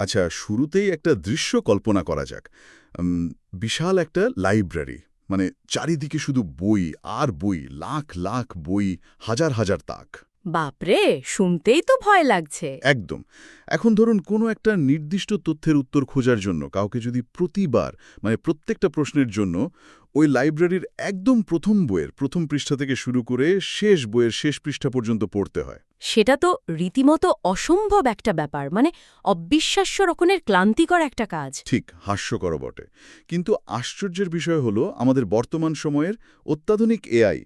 আচ্ছা, শুরুতেই একটা দৃশ্য কল্পনা করা যাক। বিশাল একটা লাইব্রেরি, মানে চারিদিকে শুধু বই আর বই, লাখ লাখ বই, হাজার হাজার তাক। বাপরে, শুনতেই তো ভয় লাগছে। একদম। এখন ধরুন কোনো একটা নির্দিষ্ট তথ্যের উত্তর খোঁজার জন্য কাউকে যদি প্রতিবার, মানে প্রত্যেকটা প্রশ্নের জন্য ওই লাইব্রেরির একদম প্রথম বইয়ের প্রথম পৃষ্ঠা থেকে শুরু করে শেষ বইয়ের শেষ পৃষ্ঠা পর্যন্ত পড়তে হয়। সেটা তো রীতিমতো অসম্ভব একটা ব্যাপার, মানে অবিশ্বাস্য রকমের ক্লান্তিকর একটা কাজ। ঠিক, হাস্যকর বটে। কিন্তু আশ্চর্যের বিষয় হলো আমাদের বর্তমান সময়ের অত্যাধুনিক এআই,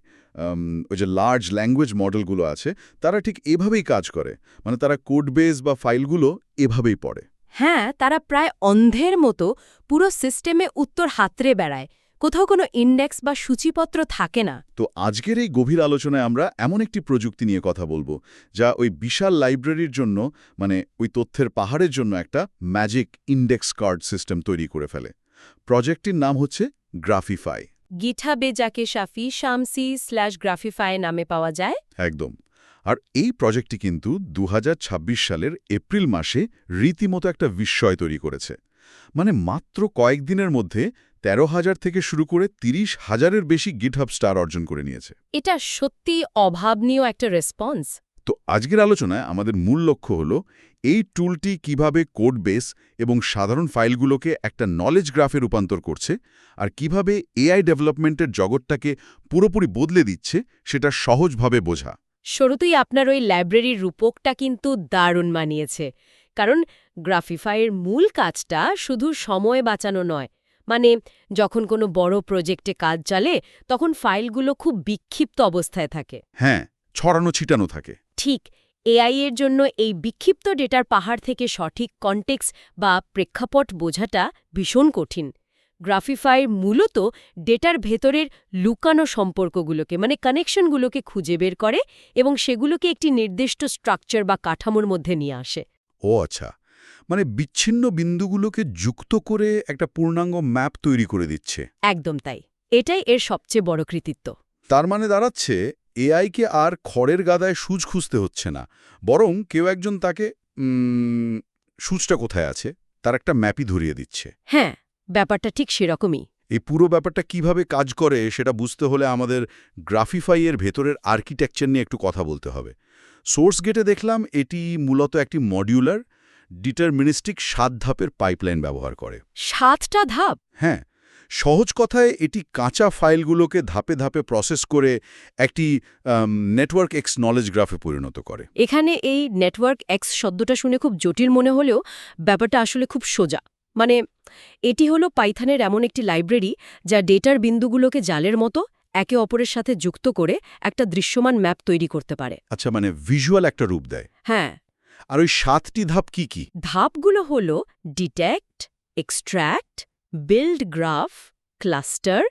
ওই যে লার্জ ল্যাঙ্গুয়েজ মডেলগুলো আছে, তারা ঠিক এভাবেই কাজ করে। মানে তারা কোড বেস বা ফাইলগুলো এভাবেই পড়ে। হ্যাঁ, তারা প্রায় অন্ধের মতো পুরো সিস্টেমে উত্তর হাতড়ে বেড়ায়। কোথাও কোনো ইন্ডেক্স বা সূচিপত্র থাকে না। তো আজকের এই গভীর আলোচনায় আমরা এমন একটি প্রযুক্তি নিয়ে কথা বলবো, যা ওই বিশাল লাইব্রেরির জন্য, মানে ওই তথ্যের পাহাড়ের জন্য একটা ম্যাজিক ইন্ডেক্স কার্ড সিস্টেম তৈরি করে ফেলে। প্রজেক্টটির নাম হচ্ছে গ্রাফিফাই। গিটহাবে যাকে শাফি শামসি/গ্রাফিফাই নামে পাওয়া যায়। একদম। আর এই প্রজেক্টটি কিন্তু 2026 সালের এপ্রিল মাসে রীতিমতো একটা বিস্ময় তৈরি করেছে। মানে মাত্র কয়েকদিনের মধ্যে 13,000 থেকে শুরু করে 30,000-এর বেশি গিটহাব স্টার অর্জন করে নিয়েছে। এটা সত্যি অভাবনীয় একটা রেসপন্স। তো আজকের আলোচনায় আমাদের মূল লক্ষ্য হলো এই টুলটি কিভাবে কোড বেস এবং সাধারণ ফাইলগুলোকে একটা নলেজ গ্রাফে রূপান্তর করছে, আর কিভাবে এআই ডেভেলপমেন্টের জগৎটাকে পুরোপুরি বদলে দিচ্ছে সেটা সহজভাবে বোঝা। শুরুতেই আপনার ওই লাইব্রেরির রূপকটা কিন্তু দারুণ মানিয়েছে, কারণ গ্রাফিফাইয়ের মূল কাজটা শুধু সময় বাঁচানো নয়। মানে যখন কোনো বড় প্রজেক্টে কাজ চলে তখন ফাইলগুলো খুব বিক্ষিপ্ত অবস্থায় থাকে। হ্যাঁ, ছড়ানো ছিটানো থাকে। ঠিক, এআই এর জন্য এই বিক্ষিপ্ত ডেটার পাহাড় থেকে সঠিক কনটেক্সট বা প্রেক্ষাপট বোঝাটা ভীষণ কঠিন। গ্রাফিফাই মূলত ডেটার ভেতরের লুকানো সম্পর্কগুলোকে, মানে কানেকশনগুলোকে খুঁজে বের করে এবং সেগুলোকে একটি নির্দিষ্ট স্ট্রাকচার বা কাঠামোর মধ্যে নিয়ে আসে। ও আচ্ছা, মানে বিচ্ছিন্ন বিন্দুগুলোকে যুক্ত করে একটা পূর্ণাঙ্গ ম্যাপ তৈরি করে দিচ্ছে। একদম তাই, এটাই এর সবচেয়ে বড় কৃতিত্ব। তার মানে দাঁড়াচ্ছে এআইকে আর খড়ের গাদায় সূচ খুঁজতে হচ্ছে না, বরং কেউ একজন তাকে সূচটা কোথায় আছে তার একটা ম্যাপই ধরিয়ে দিচ্ছে। হ্যাঁ, ব্যাপারটা ঠিক সেরকমই। এই পুরো ব্যাপারটা কিভাবে কাজ করে সেটা বুঝতে হলে আমাদের গ্রাফিফাই-এর ভেতরের আর্কিটেকচার নিয়ে একটু কথা বলতে হবে। সোর্স গেটে দেখলাম এটি মূলত একটি মডিউলার ডিটারমিনিস্টিক 7 ধাপের পাইপলাইন ব্যবহার করে। 7টা ধাপ? হ্যাঁ, সহজ কথায় এটি কাঁচা ফাইলগুলোকে ধাপে ধাপে প্রসেস করে একটি নেটওয়ার্ক এক্স নলেজ গ্রাফে পরিণত করে। এখানে এই নেটওয়ার্ক এক্স শব্দটা শুনে খুব জটিল মনে হলেও ব্যাপারটা আসলে খুব সোজা। মানে এটি হলো পাইথনের এমন একটি লাইব্রেরি যা ডেটার বিন্দুগুলোকে জালের মতো একে অপরের সাথে যুক্ত করে একটা দৃশ্যমান ম্যাপ তৈরি করতে পারে। আচ্ছা, মানে ভিজুয়াল একটা রূপ দেয়। হ্যাঁ। আর ওই 7টি ধাপ কি কি? ধাপগুলো হলো detect, extract, build graph, cluster,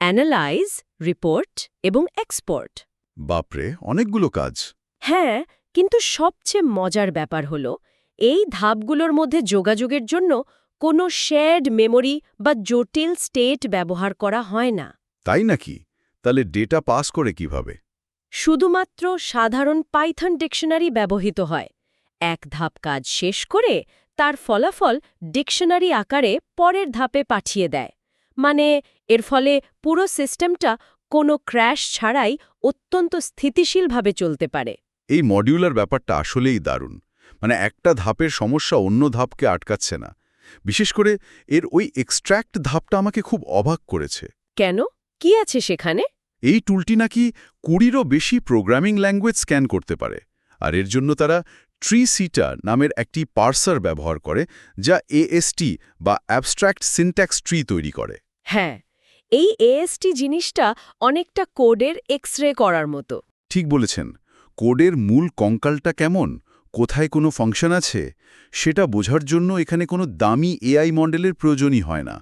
analyse, report এবং এক্সপোর্ট। বাপরে, অনেকগুলো কাজ। হ্যাঁ, কিন্তু সবচেয়ে মজার ব্যাপার হলো এই ধাপগুলোর মধ্যে যোগাযোগের জন্য কোনো শেয়ার্ড মেমোরি বা জটিল স্টেট ব্যবহার করা হয় না। তাই নাকি? তাহলে ডেটা পাস করে কিভাবে? শুধুমাত্র সাধারণ পাইথন ডিকশনারি ব্যবহৃত হয়। এক ধাপ কাজ শেষ করে তার ফলাফল ডিকশনারি আকারে পরের ধাপে পাঠিয়ে দেয়। মানে এর ফলে পুরো সিস্টেমটা কোনো ক্র্যাশ ছাড়াই অত্যন্ত স্থিতিশীলভাবে চলতে পারে। এই মডিউলার ব্যাপারটা আসলেই দারুণ। মানে একটা ধাপের সমস্যা অন্য ধাপকে আটকাচ্ছে না। বিশেষ করে এর ওই এক্সট্র্যাক্ট ধাপটা আমাকে খুব অবাক করেছে। কেন? কি আছে সেখানে? এই টুলটি নাকি 20-এরও বেশি প্রোগ্রামিং ল্যাঙ্গুয়েজ স্ক্যান করতে পারে, আর এর জন্য তারা ট্রিসিটা নামের একটি পার্সার ব্যবহার করে, যা এএসটি বা অ্যাবস্ট্র্যাক্ট সিনট্যাক্স ট্রি তৈরি করে। হ্যাঁ, এই এএসটি জিনিসটা অনেকটা কোডের এক্স-রে করার মতো। ঠিক বলেছেন। কোডের মূল কঙ্কালটা কেমন, কোথায় কোনো ফাংশন আছে, সেটা বোঝার জন্য এখানে কোনো দামি এআই মডেলের প্রয়োজনই হয় না।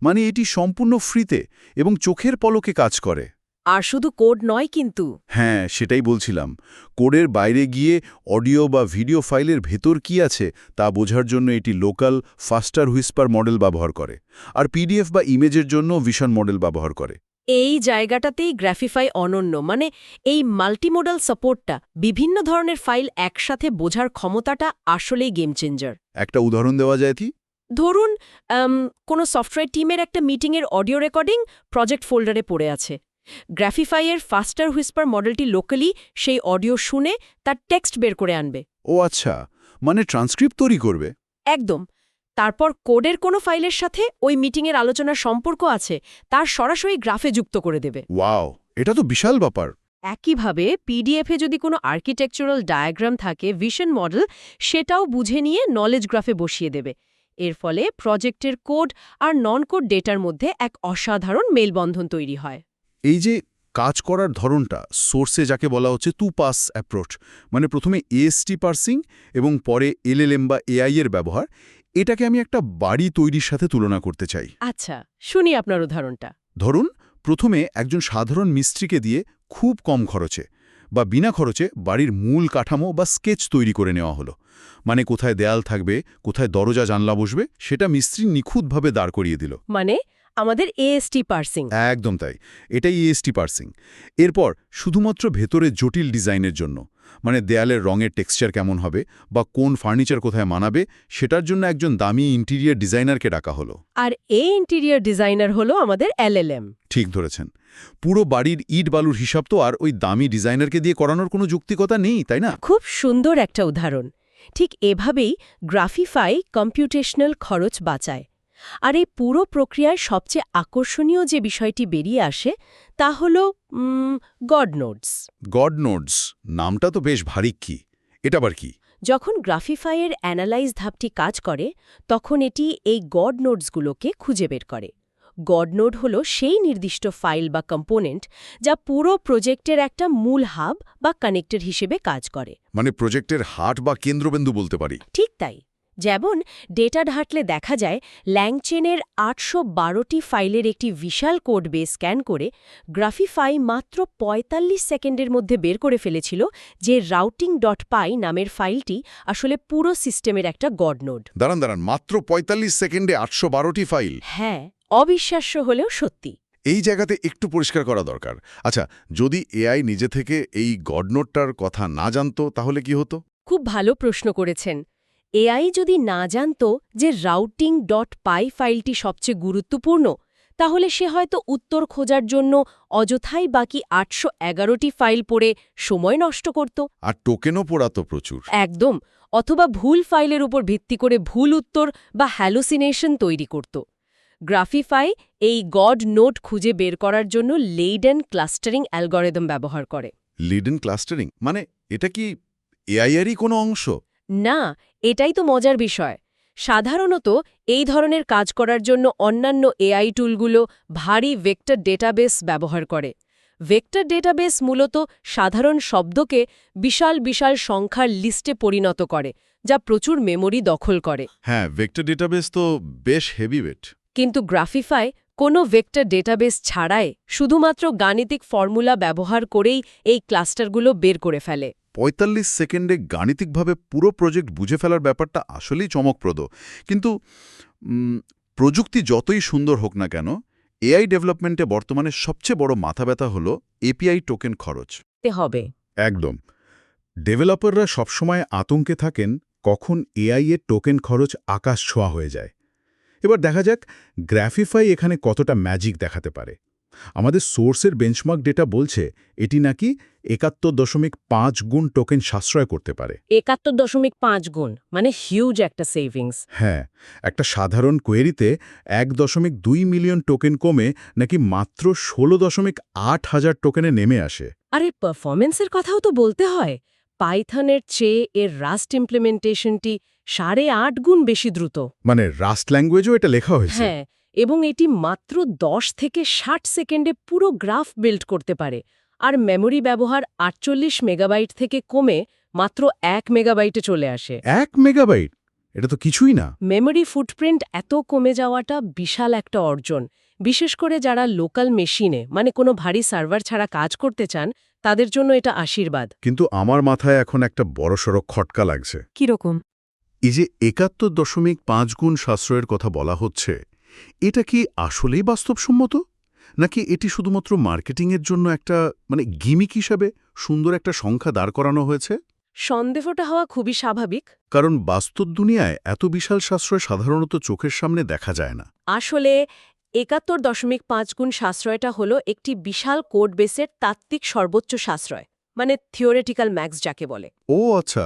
মানে এটি সম্পূর্ণ ফ্রিতে এবং চোখের পলকে কাজ করে। আর শুধু কোড নয় কিন্তু। হ্যাঁ, সেটাই বলছিলাম। কোডের বাইরে গিয়ে অডিও বা ভিডিও ফাইলের ভেতর কি আছে তা বোঝার জন্য এটি লোকাল ফাস্টার হুইসপার মডেল ব্যবহার করে, আর পিডিএফ বা ইমেজের জন্য ভিশন মডেল ব্যবহার করে। এই জায়গাটাতেই গ্রাফিফাই অনন্য, মানে এই মাল্টিমোডাল সাপোর্টটা, বিভিন্ন ধরনের ফাইল একসাথে বোঝার ক্ষমতাটা আসলেই গেম চেঞ্জার। একটা উদাহরণ দেওয়া যায় কি? ধরুন কোনো সফটওয়্যার টিমের একটা মিটিংয়ের অডিও রেকর্ডিং প্রজেক্ট ফোল্ডারে পড়ে আছে। গ্রাফিফাইয়ের ফাস্টার হুইসপার মডেলটি লোকালি সেই অডিও শুনে তার টেক্সট বের করে আনবে। ও আচ্ছা, মানে ট্রান্সক্রিপ্ট তৈরি করবে। একদম। তারপর কোডের কোনো ফাইলের সাথে ওই মিটিংয়ের আলোচনার সম্পর্ক আছে তার সরাসরি গ্রাফে যুক্ত করে দেবে। ওয়াও, এটা তো বিশাল ব্যাপার। একইভাবে পিডিএফে যদি কোনো আর্কিটেকচারাল ডায়াগ্রাম থাকে, ভিশন মডেল সেটাও বুঝে নিয়ে নলেজ গ্রাফে বসিয়ে দেবে। এর ফলে প্রজেক্টের কোড আর নন কোড ডেটার মধ্যে এক অসাধারণ মেলবন্ধন তৈরি হয়। এই যে কাজ করার ধরনটা, সোর্সে যাকে বলা হচ্ছে টু পাস অ্যাপ্রোচ, মানে প্রথমে এএসটি পার্সিং এবং পরে এলএলএম বা এআই এর ব্যবহার, এটাকে আমি একটা বাড়ি তৈরির সাথে তুলনা করতে চাই। আচ্ছা, শুনি আপনার উদাহরণটা। ধরুন, প্রথমে একজন সাধারণ মিস্ত্রিকে দিয়ে খুব কম খরচে বা বিনা খরচে বাড়ির মূল কাঠামো বা স্কেচ তৈরি করে নেওয়া হলো। মানে কোথায় দেয়াল থাকবে, কোথায় দরজা জানলা বসবে, সেটা মিস্ত্রি নিখুঁতভাবে দাঁড় করিয়ে দিল। মানে আমাদের এএসটি পার্সিং। একদম তাই, এটাই ইএসটি পার্সিং। এরপর শুধুমাত্র ভেতরে জটিল ডিজাইনের জন্য, মানে দেয়ালের রঙের টেক্সচার কেমন হবে বা কোন ফার্নিচার কোথায় মানাবে, সেটার জন্য একজন দামি ইন্টেরিয়ার ডিজাইনারকে ডাকা হলো। আর এই ইন্টেরিয়ার ডিজাইনার হলো আমাদের এলএলএম। ঠিক ধরেছেন। পুরো বাড়ির ইট বালুর হিসাব তো আর ওই দামি ডিজাইনারকে দিয়ে করানোর কোনো যৌক্তিকতা নেই, তাই না? খুব সুন্দর একটা উদাহরণ। ঠিক এভাবেই গ্রাফিফাই কম্পিউটেশনাল খরচ বাঁচায়। আর এই পুরো প্রক্রিয়ায় সবচেয়ে আকর্ষণীয় যে বিষয়টি বেরিয়ে আসে তা হল গড নোডস। গড নোডস নামটা তো বেশ ভারী। কি এটা আবার কি? যখন গ্রাফিফাইয়ের অ্যানালাইজ ধাপটি কাজ করে তখন এটি এই গড নোডসগুলোকে খুঁজে বের করে। গড নোড হল সেই নির্দিষ্ট ফাইল বা কম্পোনেন্ট যা পুরো প্রজেক্টের একটা মূল হাব বা কানেক্টর হিসেবে কাজ করে। মানে প্রজেক্টের হার্ট বা কেন্দ্রবিন্দু বলতে পারি। ঠিক তাই। যেমন ডেটা ঘাঁটলে দেখা যায় ল্যাংচেনের ৮১২টি ফাইলের একটি বিশাল কোড বেস স্ক্যান করে গ্রাফিফাই মাত্র ৪৫ সেকেন্ডের মধ্যে বের করে ফেলেছিল যে routing.py নামের ফাইলটি আসলে পুরো সিস্টেমের একটা গড নোড। দাঁড়ান, মাত্র ৪৫ সেকেন্ডে ৮১২টি ফাইল? হ্যাঁ, অবিশ্বাস্য হলেও সত্যি। এই জায়গাতে একটু পরিষ্কার করা দরকার। আচ্ছা, যদি এআই নিজে থেকে এই গড নোডটার কথা না জানতো তাহলে কি হতো? খুব ভালো প্রশ্ন করেছেন। এআই যদি না জানত যে routing.py ফাইলটি সবচেয়ে গুরুত্বপূর্ণ, তাহলে সে হয়তো উত্তর খোঁজার জন্য অযথাই বাকি ৮১১টি ফাইল পড়ে সময় নষ্ট করত। আর টোকেনও পোড়াতো প্রচুর। একদম। অথবা ভুল ফাইলের উপর ভিত্তি করে ভুল উত্তর বা হ্যালুসিনেশন তৈরি করত। গ্রাফিফাই এই গড নোড খুঁজে বের করার জন্য লেইডেন ক্লাস্টারিং অ্যালগরিদম ব্যবহার করে। লিডেন ক্লাস্টারিং মানে এটা কি এআইয়েরই কোনো অংশ? না, এটাই তো মজার বিষয়। সাধারণত এই ধরনের কাজ করার জন্য অন্যান্য এআই টুলগুলো ভারী ভেক্টর ডেটাবেস ব্যবহার করে। ভেক্টর ডেটাবেস মূলত সাধারণ শব্দকে বিশাল বিশাল সংখ্যার লিস্টে পরিণত করে, যা প্রচুর মেমরি দখল করে। হ্যাঁ, ভেক্টর ডেটাবেস তো বেশ হেভিওয়েট। কিন্তু গ্রাফিফাই কোনো ভেক্টর ডেটাবেস ছাড়াই শুধুমাত্র গাণিতিক ফর্মুলা ব্যবহার করেই এই ক্লাস্টারগুলো বের করে ফেলে। ৪৫ সেকেন্ডে গাণিতিকভাবে পুরো প্রজেক্ট বুঝে ফেলার ব্যাপারটা আসলেই চমকপ্রদ। কিন্তু প্রযুক্তি যতই সুন্দর হোক না কেন, এআই ডেভেলপমেন্টে বর্তমানে সবচেয়ে বড় মাথাব্যথা হল এপিআই টোকেন খরচ। হবে একদম। ডেভেলপাররা সবসময় আতঙ্কে থাকেন কখন এআই এর টোকেন খরচ আকাশ ছোঁয়া হয়ে যায়। এবার দেখা যাক গ্রাফিফাই এখানে কতটা ম্যাজিক দেখাতে পারে। আমাদের সোর্সের বেঞ্চমার্ক ডেটা বলছে এটি নাকি ৭১.৫ গুণ টোকেন সাশ্রয় করতে পারে। ৭১.৫ গুণ মানে হিউজ একটা সেভিংস। হ্যাঁ, একটা সাধারণ কোয়েরিতে ১.২ মিলিয়ন টোকেন কমে নাকি মাত্র ১৬.৮ হাজার টোকেনে নেমে আসে। আরে পারফরমেন্সের কথাও তো বলতে হয়। পাইথনের চেয়ে এর রাস্ট ইমপ্লিমেন্টেশনটি ৮.৫ গুণ বেশি দ্রুত। মানে রাস্ট ল্যাঙ্গুয়েজও এটা লেখা হয়েছে? হ্যাঁ, এবং এটি মাত্র ১০ থেকে ৬০ সেকেন্ডে পুরো গ্রাফ বিল্ড করতে পারে। আর মেমোরি ব্যবহার ৪৮ মেগাবাইট থেকে কমে মাত্র ১ মেগাবাইটে চলে আসে। ১ মেগাবাইট? এটা তো কিছুই না। মেমোরি ফুটপ্রিন্ট এত কমে যাওয়াটা বিশাল একটা অর্জন, বিশেষ করে যারা লোকাল মেশিনে মানে কোনো ভারী সার্ভার ছাড়া কাজ করতে চান তাদের জন্য এটা আশীর্বাদ। কিন্তু আমার মাথায় এখন একটা বড়সড় খটকা লাগছে। কিরকম? এই যে ৭১.৫ গুণ সাশ্রয়ের কথা বলা হচ্ছে, এটা কি আসলেই বাস্তবসম্মত? নাকি এটি শুধুমাত্র মার্কেটিংয়ের জন্য একটা গিমিক হিসাবে সুন্দর একটা সংখ্যা দাঁড় করানো হয়েছে? সন্দেহটা হওয়া খুবই স্বাভাবিক। কারণ বাস্তব দুনিয়ায় এত বিশাল সাশ্রয় সাধারণত চোখের সামনে দেখা যায় না। আসলে ৭১.৫ গুণ সাশ্রয়টা হলো একটি বিশাল কোড বেসের তাত্ত্বিক সর্বোচ্চ সাশ্রয়, মানে থিওরেটিক্যাল ম্যাক্স যাকে বলে। ও আচ্ছা,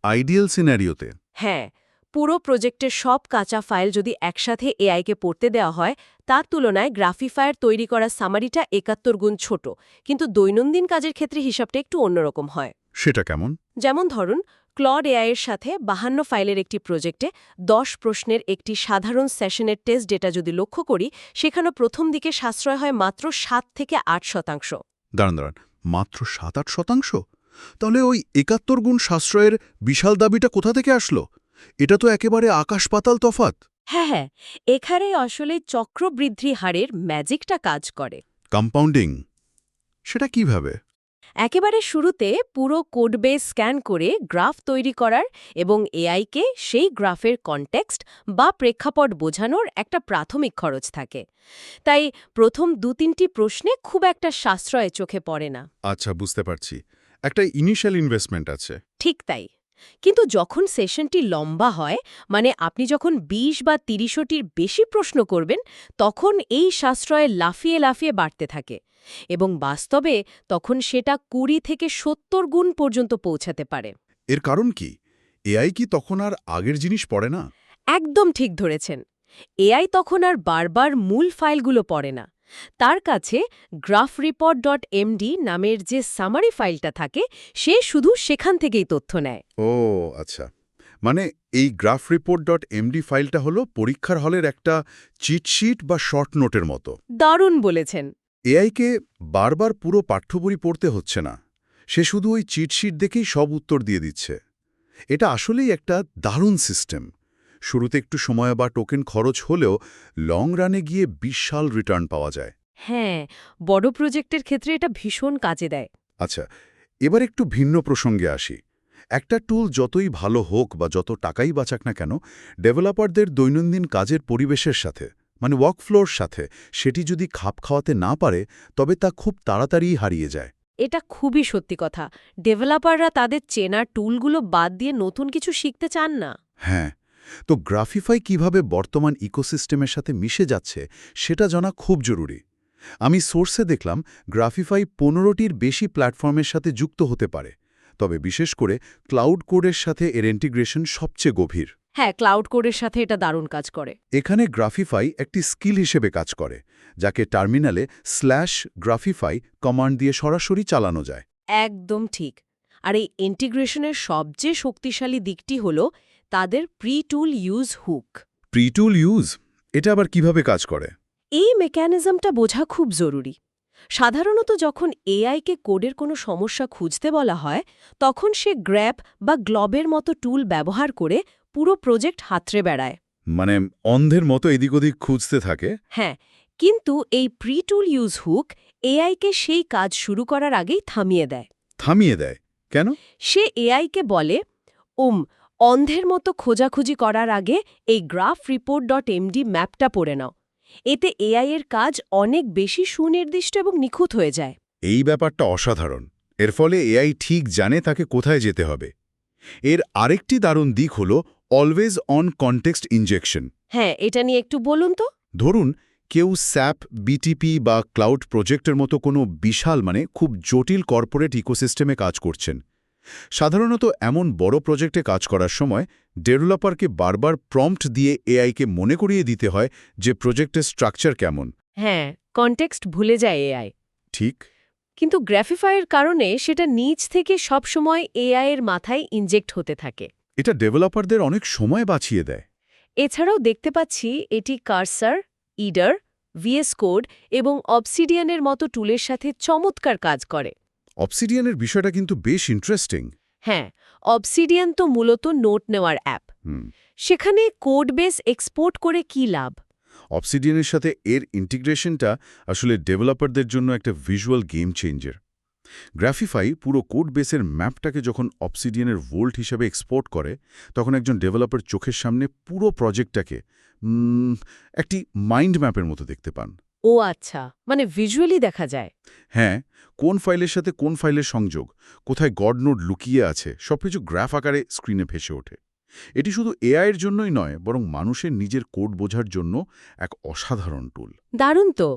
আইডিয়াল সিনারিওতে। হ্যাঁ, পুরো প্রজেক্টের সব কাঁচা ফাইল যদি একসাথে এআইকে পড়তে দেওয়া হয়, তার তুলনায় গ্রাফিফায়ার তৈরি করা সামারিটা ৭১ গুণ ছোট, কিন্তু দৈনন্দিন কাজের ক্ষেত্রে হিসাবটা একটু অন্যরকম হয়। সেটা কেমন? যেমন ধরুন, ক্লড এআই এর সাথে ৫২ ফাইলের একটি প্রজেক্টে ১০ প্রশ্নের একটি সাধারণ সেশনের টেস্ট ডেটা যদি লক্ষ্য করি, সেখানে প্রথম দিকে সাশ্রয় হয় মাত্র ৭ থেকে ৮%। দাঁড়ান, মাত্র ৭-৮%? তাহলে ওই ৭১ গুণ সাশ্রয়ের বিশাল দাবিটা কোথা থেকে আসলো? এটা তো একেবারে আকাশ-পাতাল তফাৎ। হ্যাঁ, এখানে আসলে চক্রবৃদ্ধি হারের ম্যাজিকটা কাজ করে। কম্পাউন্ডিং, সেটা কিভাবে? একেবারে শুরুতে পুরো কোডবেস স্ক্যান করে গ্রাফ তৈরি করার এবং এআইকে সেই গ্রাফের কনটেক্সট বা প্রেক্ষাপট বোঝানোর একটা প্রাথমিক খরচ থাকে। তাই প্রথম ২-৩টি প্রশ্নে খুব একটা সাশ্রয় চোখে পড়ে না। আচ্ছা, বুঝতে পারছি। একটা ইনিশিয়াল ইনভেস্টমেন্ট আছে। ঠিক তাই। কিন্তু যখন সেশনটি লম্বা হয়, মানে আপনি যখন ২০ বা ৩০টির বেশি প্রশ্ন করবেন, তখন এই সাশ্রয় লাফিয়ে লাফিয়ে বাড়তে থাকে এবং বাস্তবে তখন সেটা ২০ থেকে ৭০ গুণ পর্যন্ত পৌঁছাতে পারে। এর কারণ কি? এআই কি তখন আর আগের জিনিস পড়ে না? একদম ঠিক ধরেছেন। এআই তখন আর বারবার মূল ফাইলগুলো পড়ে না। তার কাছে graphreport.md নামের যে সামারি ফাইলটা থাকে, সে শুধু সেখান থেকেই তথ্য নেয়। ও আচ্ছা, এই graphreport.md ফাইলটা হলো পরীক্ষার হলের একটা চিটশিট বা শর্ট নোটের মতো। দারুণ বলেছেন। এআইকে বারবার পুরো পাঠ্যবই পড়তে হচ্ছে না, সে শুধু ওই চিটশিট দেখেই সব উত্তর দিয়ে দিচ্ছে। এটা আসলেই একটা দারুণ সিস্টেম। শুরুতে একটু সময় বা টোকেন খরচ হলেও লং রানে গিয়ে বিশাল রিটার্ন পাওয়া যায়। হ্যাঁ, বড় প্রজেক্টের ক্ষেত্রে এটা ভীষণ কাজে দেয়। আচ্ছা, এবার একটু ভিন্ন প্রসঙ্গে আসি। একটা টুল যতই ভালো হোক বা যত টাকাই বাঁচাক না কেন, ডেভেলপারদের দৈনন্দিন কাজের পরিবেশের সাথে ওয়ার্কফ্লোর সাথে সেটি যদি খাপ খাওয়াতে না পারে, তবে তা খুব তাড়াতাড়ি হারিয়ে যায়। এটা খুবই সত্যি কথা। ডেভেলপাররা তাদের চেনা টুলগুলো বাদ দিয়ে নতুন কিছু শিখতে চান না। হ্যাঁ, তো গ্রাফিফাই কিভাবে বর্তমান ইকোসিস্টেমের সাথে মিশে যাচ্ছে সেটা জানা খুব জরুরি। আমি সোর্সে দেখলাম গ্রাফিফাই ১৫টির বেশি প্ল্যাটফর্মের সাথে যুক্ত হতে পারে, তবে বিশেষ করে ক্লাউড কোডের সাথে এর ইন্টিগ্রেশন সবচেয়ে গভীর। হ্যাঁ, ক্লাউড কোডের সাথে এটা দারুণ কাজ করে। এখানে গ্রাফিফাই একটি স্কিল হিসেবে কাজ করে, যাকে টার্মিনালে /grapify কমান্ড দিয়ে সরাসরি চালানো যায়। একদম ঠিক। আর এই ইন্টিগ্রেশনের সবচেয়ে শক্তিশালী দিকটি হল তাদের প্রি-টুল ইউজ হুক। প্রি-টুল ইউজ, এটা আবার কিভাবে কাজ করে? এই মেকানিজমটা বোঝা খুব জরুরি। সাধারণত যখন এআইকে কোডের কোনো সমস্যা খুঁজতে বলা হয়, তখন সে গ্র্যাপ বা গ্লবের মতো টুল ব্যবহার করে পুরো প্রজেক্ট হাতড়ে বেড়ায়। অন্ধের মতো এদিক ওদিক খুঁজতে থাকে। হ্যাঁ, কিন্তু এই প্রি-টুল ইউজ হুক এআইকে সেই কাজ শুরু করার আগেই থামিয়ে দেয়। থামিয়ে দেয় কেন? সে এআইকে বলে, অন্ধের মতো খোঁজাখুঁজি করার আগে এই graphreport.md ম্যাপটা পড়ে নাও। এতে এআই এর কাজ অনেক বেশি সুনির্দিষ্ট এবং নিখুঁত হয়ে যায়। এই ব্যাপারটা অসাধারণ। এর ফলে এআই ঠিক জানে তাকে কোথায় যেতে হবে। এর আরেকটি দারুণ দিক হল অলওয়েজ অন কনটেক্সট ইনজেকশন। হ্যাঁ, এটা নিয়ে একটু বলুন তো। ধরুন কেউ স্যাপ, বিটিপি বা ক্লাউড প্রজেক্টের মতো কোনো বিশাল খুব জটিল কর্পোরেট ইকোসিস্টেমে কাজ করছেন। সাধারণত এমন বড় প্রজেক্টে কাজ করার সময় ডেভেলপারকে বারবার প্রম্পট দিয়ে এআইকে মনে করিয়ে দিতে হয় যে প্রজেক্টের স্ট্রাকচার কেমন। হ্যাঁ, কনটেক্সট ভুলে যায় এআই। ঠিক। কিন্তু গ্রাফিফাইয়ের কারণে সেটা নিজ থেকে সবসময় এআই এর মাথায় ইনজেক্ট হতে থাকে। এটা ডেভেলপারদের অনেক সময় বাঁচিয়ে দেয়। এছাড়াও দেখতে পাচ্ছি এটি কার্সার, ইডার, ভিএস কোড এবং অবসিডিয়ানের মতো টুলের সাথে চমৎকার কাজ করে। অবসিডিয়ানের বিষয়টা কিন্তু বেশ ইন্টারেস্টিং। হ্যাঁ, অবসিডিয়ান তো মূলত নোট নেওয়ার অ্যাপ। সেখানে কোড বেস এক্সপোর্ট করে কি লাভ? অবসিডিয়ানের সাথে এর ইন্টিগ্রেশনটা আসলে ডেভেলপারদের জন্য একটা ভিজুয়াল গেম চেঞ্জার। গ্রাফিফাই পুরো কোড বেসের ম্যাপটাকে যখন অবসিডিয়ানের ভোল্ট হিসেবে এক্সপোর্ট করে, তখন একজন ডেভেলপার চোখের সামনে পুরো প্রজেক্টটাকে একটি মাইন্ড ম্যাপের মতো দেখতে পান। ও আচ্ছা, মানে ভিজুয়ালি দেখা যায়। হ্যাঁ, কোন ফাইলের সাথে কোন ফাইলের সংযোগ, কোথায় গড নোড লুকিয়ে আছে, সবকিছু গ্রাফ আকারে স্ক্রিনে ভেসে ওঠে। এটি শুধু এআই এর জন্যই নয়, বরং মানুষের নিজের কোড বোঝার জন্য এক অসাধারণ টুল। দারুণ তো।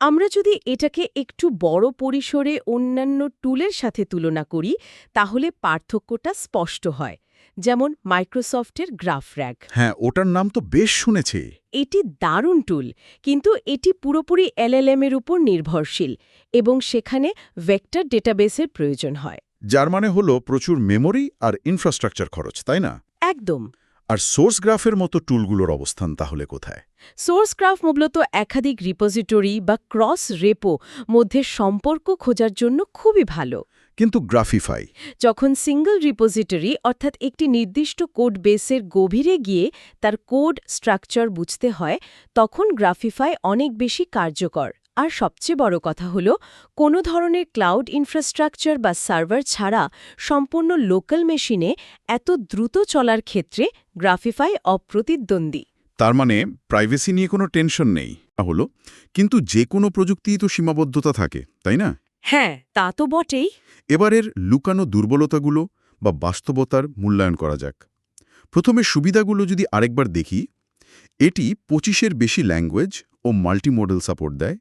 আমরা যদি এটাকে একটু বড় পরিসরে অন্যান্য টুলের সাথে তুলনা করি তাহলে পার্থক্যটা স্পষ্ট হয়। যেমন মাইক্রোসফটের গ্রাফর্যাগ। হ্যাঁ, ওটার নাম তো বেশ শুনেছি। এটি দারুণ টুল, কিন্তু এটি পুরোপুরি এলএলএম এর উপর নির্ভরশীল এবং সেখানে ভেক্টর ডেটাবেসের প্রয়োজন হয়। যার মানে হলো প্রচুর মেমোরি আর ইনফ্রাস্ট্রাকচার খরচ, তাই না? একদম। আর সোর্স গ্রাফের মতো টুলগুলোর অবস্থান তাহলে কোথায়? সোর্স গ্রাফ মূলত একাধিক রিপোজিটরি বা ক্রস রেপো মধ্যে সম্পর্ক খোঁজার জন্য খুবই ভালো। কিন্তু গ্রাফিফাই? যখন সিঙ্গল রিপোজিটরি অর্থাৎ একটি নির্দিষ্ট কোড বেসের গভীরে গিয়ে তার কোড স্ট্রাকচার বুঝতে হয়, তখন গ্রাফিফাই অনেক বেশি কার্যকর। আর সবচেয়ে বড় কথা হল, কোনো ধরনের ক্লাউড ইনফ্রাস্ট্রাকচার বা সার্ভার ছাড়া সম্পূর্ণ লোকাল মেশিনে এত দ্রুত চলার ক্ষেত্রে গ্রাফিফাই অপ্রতিদ্বন্দ্বী। তার মানে প্রাইভেসি নিয়ে কোনো টেনশন নেই হলো। কিন্তু যে কোনো প্রযুক্তিই তো সীমাবদ্ধতা থাকে, তাই না? হ্যাঁ, তা তো বটেই। এবারের লুকানো দুর্বলতাগুলো বা বাস্তবতার মূল্যায়ন করা যাক। প্রথমে সুবিধাগুলো যদি আরেকবার দেখি, এটি 25-এর বেশি ল্যাঙ্গুয়েজ ও মাল্টিমোডাল সাপোর্ট দেয়,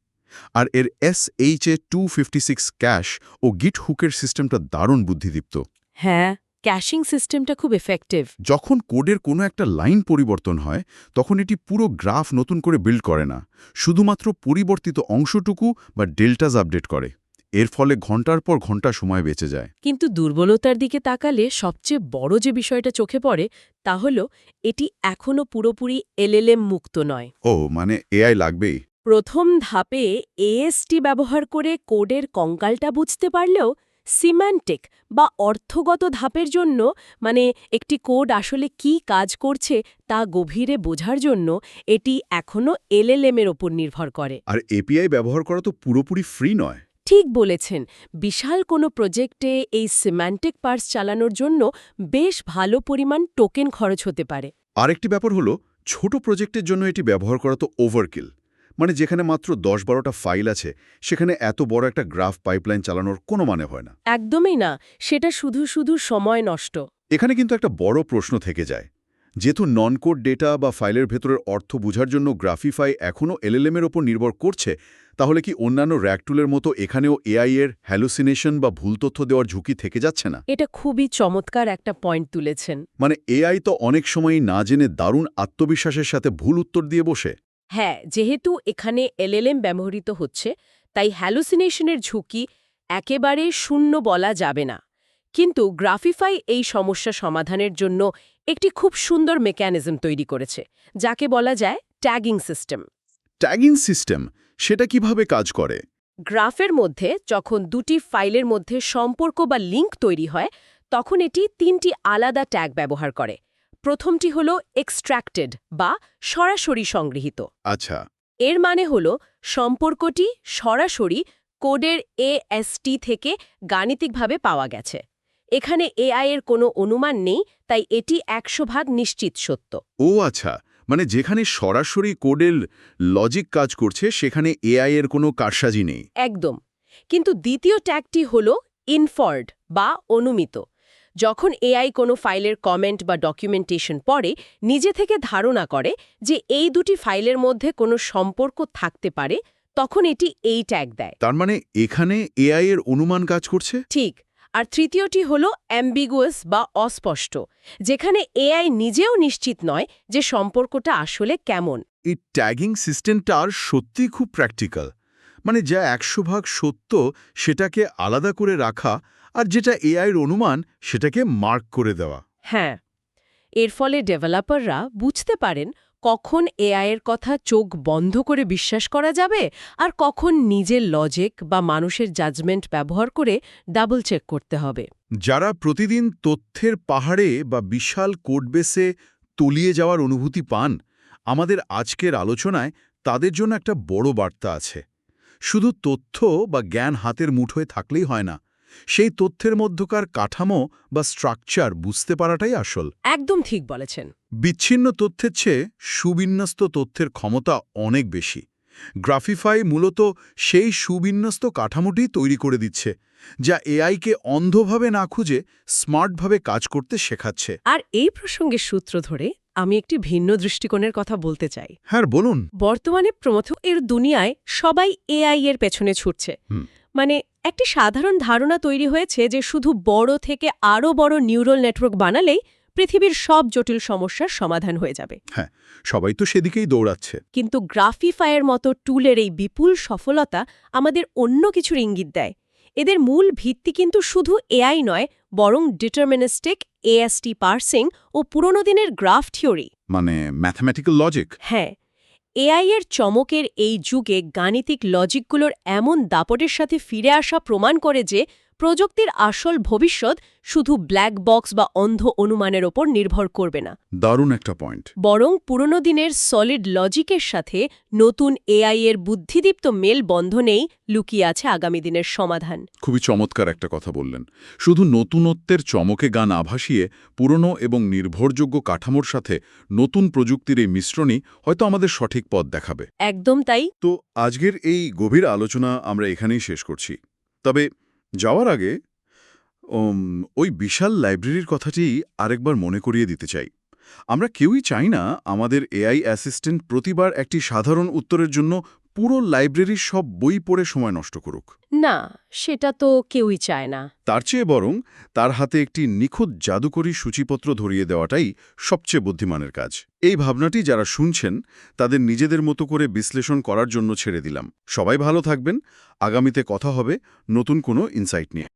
আর এর SHA-256 ক্যাশ ও গিট হুকের সিস্টেমটা দারুণ বুদ্ধিদীপ্ত। হ্যাঁ, ক্যাশিং সিস্টেমটা খুব এফেক্টিভ। যখন কোডের কোনো একটা লাইন পরিবর্তন হয়, তখন এটি পুরো গ্রাফ নতুন করে বিল্ড করে না, শুধুমাত্র পরিবর্তিত অংশটুকু বা ডেল্টাস আপডেট করে। এর ফলে ঘন্টার পর ঘন্টা সময় বেঁচে যায়। কিন্তু দুর্বলতার দিকে তাকালে সবচেয়ে বড় যে বিষয়টা চোখে পড়ে তা হল এটি এখনও পুরোপুরি এলএলএম মুক্ত নয়। ও, মানে এআই লাগবেই? প্রথম ধাপে এএসটি ব্যবহার করে কোডের কঙ্কালটা বুঝতে পারলেও সিম্যান্টিক বা অর্থগত ধাপের জন্য, মানে একটি কোড আসলে কি কাজ করছে তা গভীরে বোঝার জন্য, এটি এখনও এলএলএম-এর ওপর নির্ভর করে। আর এপিআই ব্যবহার করা তো পুরোপুরি ফ্রি নয়। ঠিক বলেছেন। বিশাল কোনো প্রজেক্টে এই সিম্যান্টিক পার্স চালানোর জন্য বেশ ভালো পরিমাণ টোকেন খরচ হতে পারে। আরেকটি ব্যাপার হলো, ছোট প্রজেক্টের জন্য এটি ব্যবহার করা তো ওভারকিল। মানে যেখানে মাত্র 10-12টা ফাইল আছে, সেখানে এত বড় একটা গ্রাফ পাইপলাইন চালানোর কোনো মানে হয় না। একদমই না, সেটা শুধু শুধু সময় নষ্ট। এখানে কিন্তু একটা বড় প্রশ্ন থেকে যায়। যেহেতু নন কোড ডেটা বা ফাইলের ভেতরের অর্থ বোঝার জন্য গ্রাফিফাই এখনও এলএলএম-এর ওপর নির্ভর করছে, তাহলে কি অন্যান্য র্যাক টুলের মতো এখানেও এআই-এর হ্যালুসিনেশন বা ভুল তথ্য দেওয়ার ঝুঁকি থেকে যাচ্ছে না? এটা খুবই চমৎকার একটা পয়েন্ট তুলেছেন। মানে এআই তো অনেক সময়ই না জেনে দারুণ আত্মবিশ্বাসের সাথে ভুল উত্তর দিয়ে বসে। হ্যাঁ, যেহেতু এখানে এলএলএম ব্যবহৃত হচ্ছে, তাই হ্যালুসিনেশনের ঝুঁকি একেবারে শূন্য বলা যাবে না। কিন্তু গ্রাফিফাই এই সমস্যা সমাধানের জন্য একটি খুব সুন্দর মেকানিজম তৈরি করেছে, যাকে বলা যায় ট্যাগিং সিস্টেম। ট্যাগিং সিস্টেম, সেটা কিভাবে কাজ করে? গ্রাফের মধ্যে যখন দুটি ফাইলের মধ্যে সম্পর্ক বা লিঙ্ক তৈরি হয়, তখন এটি 3টি আলাদা ট্যাগ ব্যবহার করে। প্রথমটি হল এক্সট্র্যাক্টেড বা সরাসরি সংগৃহীত। আচ্ছা। এর মানে হল সম্পর্কটি সরাসরি কোডের এএসটি থেকে গাণিতিকভাবে পাওয়া গেছে। এখানে এআই এর কোনো অনুমান নেই, তাই এটি 100% নিশ্চিত সত্য। ও আচ্ছা, মানে যেখানে সরাসরি কোডের লজিক কাজ করছে, সেখানে এআই এর কোনো কারসাজি নেই। একদম। কিন্তু দ্বিতীয় ট্যাগটি হল ইনফার্ড বা অনুমিত। যখন এআই কোনো ফাইলের কমেন্ট বা ডকুমেন্টেশন পড়ে, নিজে থেকে ধারণা করে যে এই দুটি ফাইলের মধ্যে কোনো সম্পর্ক থাকতে পারে, তখন এটি এই ট্যাগ দেয়। তার মানে এখানে এআই এর অনুমান কাজ করছে? ঠিক। আর তৃতীয়টি হল অ্যাম্বিগুয়াস বা অস্পষ্ট, যেখানে এআই নিজেও নিশ্চিত নয় যে সম্পর্কটা আসলে কেমন। এই ট্যাগিং সিস্টেমটা আর সত্যি খুব প্র্যাকটিক্যাল। মানে যা 100% সত্য সেটাকে আলাদা করে রাখা, আর যেটা এআইয়ের অনুমান সেটাকে মার্ক করে দেওয়া। হ্যাঁ, এর ফলে ডেভেলপাররা বুঝতে পারেন কখন এআইয়ের কথা চোখ বন্ধ করে বিশ্বাস করা যাবে আর কখন নিজের লজিক বা মানুষের জাজমেন্ট ব্যবহার করে ডাবল চেক করতে হবে। যারা প্রতিদিন তথ্যের পাহাড়ে বা বিশাল কোডবেসে তলিয়ে যাওয়ার অনুভূতি পান, আমাদের আজকের আলোচনায় তাদের জন্য একটা বড় বার্তা আছে। শুধু তথ্য বা জ্ঞান হাতের মুঠোয় থাকলেই হয় না, সেই তথ্যের মধ্যকার কাঠামো বা স্ট্রাকচার বুঝতে পারাটাই আসল। একদম ঠিক বলেছেন। বিচ্ছিন্ন তথ্যের চেয়ে সুবিন্যস্ত তথ্যের ক্ষমতা অনেক বেশি। গ্রাফিফাই মূলত সেই সুবিন্যস্ত কাঠামোটি তৈরি করে দিচ্ছে, যা এআইকে অন্ধভাবে না খুঁজে স্মার্টভাবে কাজ করতে শেখাচ্ছে। আর এই প্রসঙ্গের সূত্র ধরে আমি একটি ভিন্ন দৃষ্টিকোণের কথা বলতে চাই। হ্যাঁ, বলুন। বর্তমানে এর দুনিয়ায় সবাই এআই এর পেছনে ছুটছে। মানে একটি সাধারণ ধারণা তৈরি হয়েছে যে শুধু বড় থেকে আরও বড় নিউরাল নেটওয়ার্ক বানালেই পৃথিবীর সব জটিল সমস্যার সমাধান হয়ে যাবে। হ্যাঁ, সবাই তো সেদিকেই দৌড়াচ্ছে। কিন্তু গ্রাফিফাইয়ের মতো টুলের এই বিপুল সফলতা আমাদের অন্য কিছুর ইঙ্গিত দেয়। এদের মূল ভিত্তি কিন্তু শুধু এআই নয়, বরং ডিটারমিনিস্টিক এএসটি পার্সিং ও পুরনো দিনের গ্রাফ থিওরি। মানে ম্যাথমেটিক্যাল লজিক। হ্যাঁ, এআই এর চমকের এই যুগে গাণিতিক লজিকগুলোর এমন দাপটের সাথে ফিরে আসা প্রমাণ করে যে প্রযুক্তির আসল ভবিষ্যৎ শুধু ব্ল্যাক বক্স বা অন্ধ অনুমানের ওপর নির্ভর করবে না। দারুণ একটা পয়েন্ট। বরং পুরনো দিনের সলিড লজিকের সাথে নতুন এআই এর বুদ্ধিদীপ্ত মেল বন্ধনেই লুকিয়ে আছে আগামী দিনের সমাধান। খুবই চমৎকার একটা কথা বললেন। শুধু নতুনত্বের চমকে গা না ভাসিয়ে পুরনো এবং নির্ভরযোগ্য কাঠামোর সাথে নতুন প্রযুক্তির এই মিশ্রণই হয়তো আমাদের সঠিক পথ দেখাবে। একদম তাই। তো আজকের এই গভীর আলোচনা আমরা এখানেই শেষ করছি। তবে যাওয়ার আগে ওই বিশাল লাইব্রেরির কথাটি আরেকবার মনে করিয়ে দিতে চাই। আমরা কেউই চাই না আমাদের এআই অ্যাসিস্ট্যান্ট প্রতিবার একটি সাধারণ উত্তরের জন্য পুরো লাইব্রেরির সব বই পড়ে সময় নষ্ট করুক। না, সেটা তো কেউই চায় না। তার চেয়ে বরং তার হাতে একটি নিখুঁত জাদুকরী সূচিপত্র ধরিয়ে দেওয়াটাই সবচেয়ে বুদ্ধিমানের কাজ। এই ভাবনাটি যারা শুনছেন তাদের নিজেদের মতো করে বিশ্লেষণ করার জন্য ছেড়ে দিলাম। সবাই ভালো থাকবেন। আগামীতে কথা হবে নতুন কোনো ইনসাইট নিয়ে।